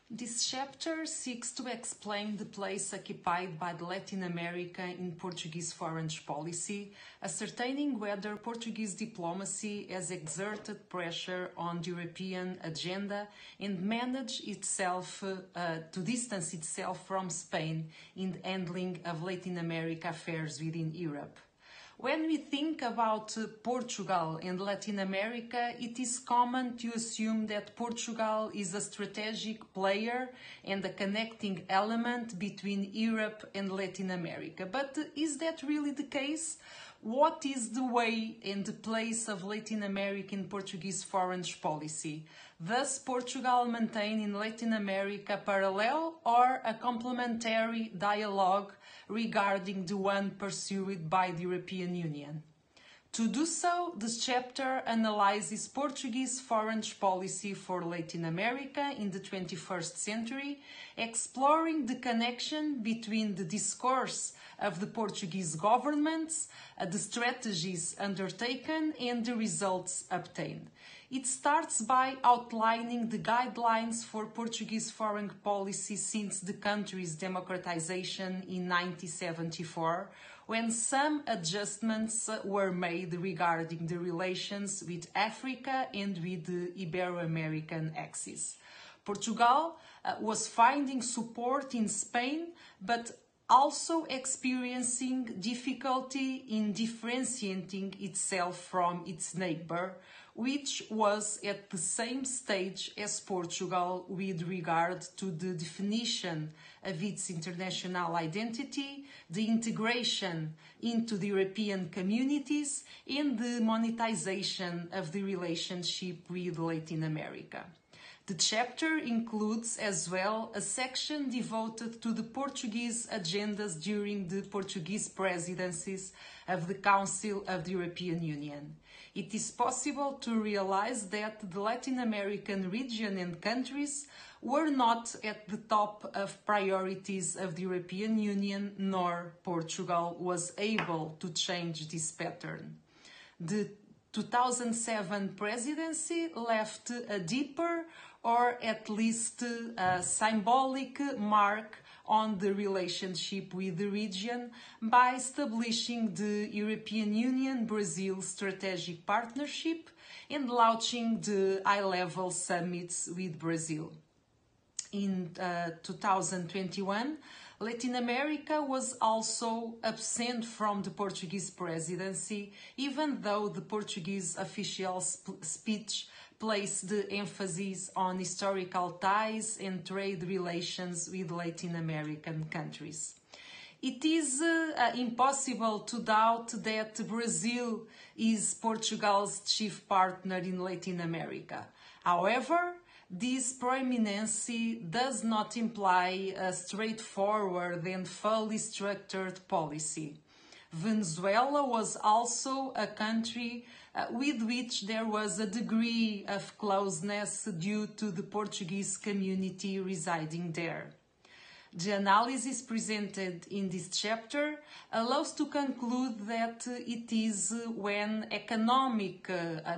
This chapter seeks to explain the place occupied by Latin America in Portuguese foreign policy, ascertaining whether Portuguese diplomacy has exerted pressure on the European agenda and managed itself to distance itself from Spain in the handling of Latin America affairs within Europe. When we think about Portugal and Latin America, it is common to assume that Portugal is a strategic player and a connecting element between Europe and Latin America. But is that really the case? What is the way and the place of Latin American Portuguese foreign policy? Does Portugal maintain in Latin America parallel or a complementary dialogue regarding the one pursued by the European Union? To do so, this chapter analyzes Portuguese foreign policy for Latin America in the 21st century, exploring the connection between the discourse of the Portuguese governments, the strategies undertaken, and the results obtained. It starts by outlining the guidelines for Portuguese foreign policy since the country's democratization in 1974, when some adjustments were made regarding the relations with Africa and with the Ibero-American axis. Portugal was finding support in Spain, but also experiencing difficulty in differentiating itself from its neighbor, which was at the same stage as Portugal with regard to the definition of its international identity, the integration into the European communities, and the monetization of the relationship with Latin America. The chapter includes as well a section devoted to the Portuguese agendas during the Portuguese presidencies of the Council of the European Union. It is possible to realize that the Latin American region and countries were not at the top of priorities of the European Union, nor Portugal was able to change this pattern. The 2007 presidency left a deeper or at least a symbolic mark on the relationship with the region by establishing the European Union-Brazil Strategic Partnership and launching the high-level summits with Brazil. In 2021, Latin America was also absent from the Portuguese presidency, even though the Portuguese official speech placed the emphasis on historical ties and trade relations with Latin American countries. It is impossible to doubt that Brazil is Portugal's chief partner in Latin America. However, this prominency does not imply a straightforward and fully structured policy. Venezuela was also a country with which there was a degree of closeness due to the Portuguese community residing there. The analysis presented in this chapter allows to conclude that it is when economic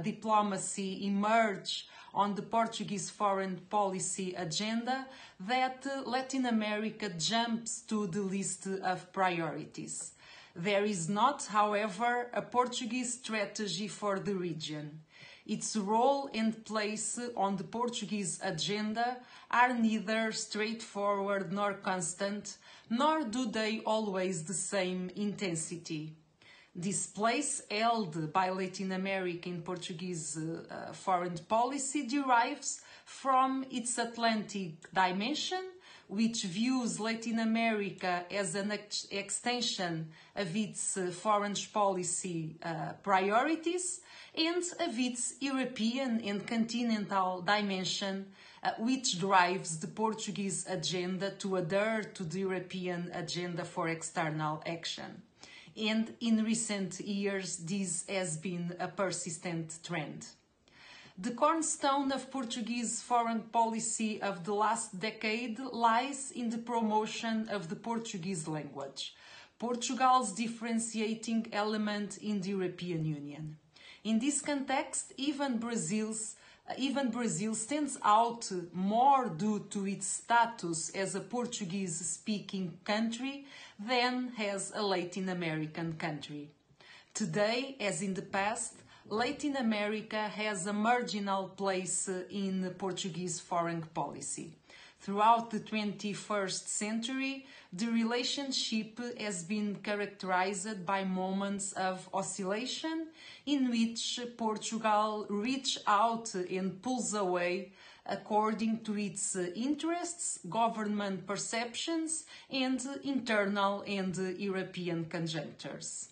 diplomacy emerged on the Portuguese foreign policy agenda that Latin America jumps to the list of priorities. There is not, however, a Portuguese strategy for the region. Its role and place on the Portuguese agenda are neither straightforward nor constant, nor do they always the same intensity. This place held by Latin American Portuguese foreign policy derives from its Atlantic dimension, which views Latin America as an extension of its foreign policy priorities, and of its European and continental dimension, which drives the Portuguese agenda to adhere to the European agenda for external action. And in recent years, this has been a persistent trend. The cornerstone of Portuguese foreign policy of the last decade lies in the promotion of the Portuguese language, Portugal's differentiating element in the European Union. In this context, even Brazil's Even Brazil stands out more due to its status as a Portuguese-speaking country than as a Latin American country. Today, as in the past, Latin America has a marginal place in Portuguese foreign policy. Throughout the 21st century, the relationship has been characterized by moments of oscillation in which Portugal reaches out and pulls away according to its interests, government perceptions, and internal and European conjunctures.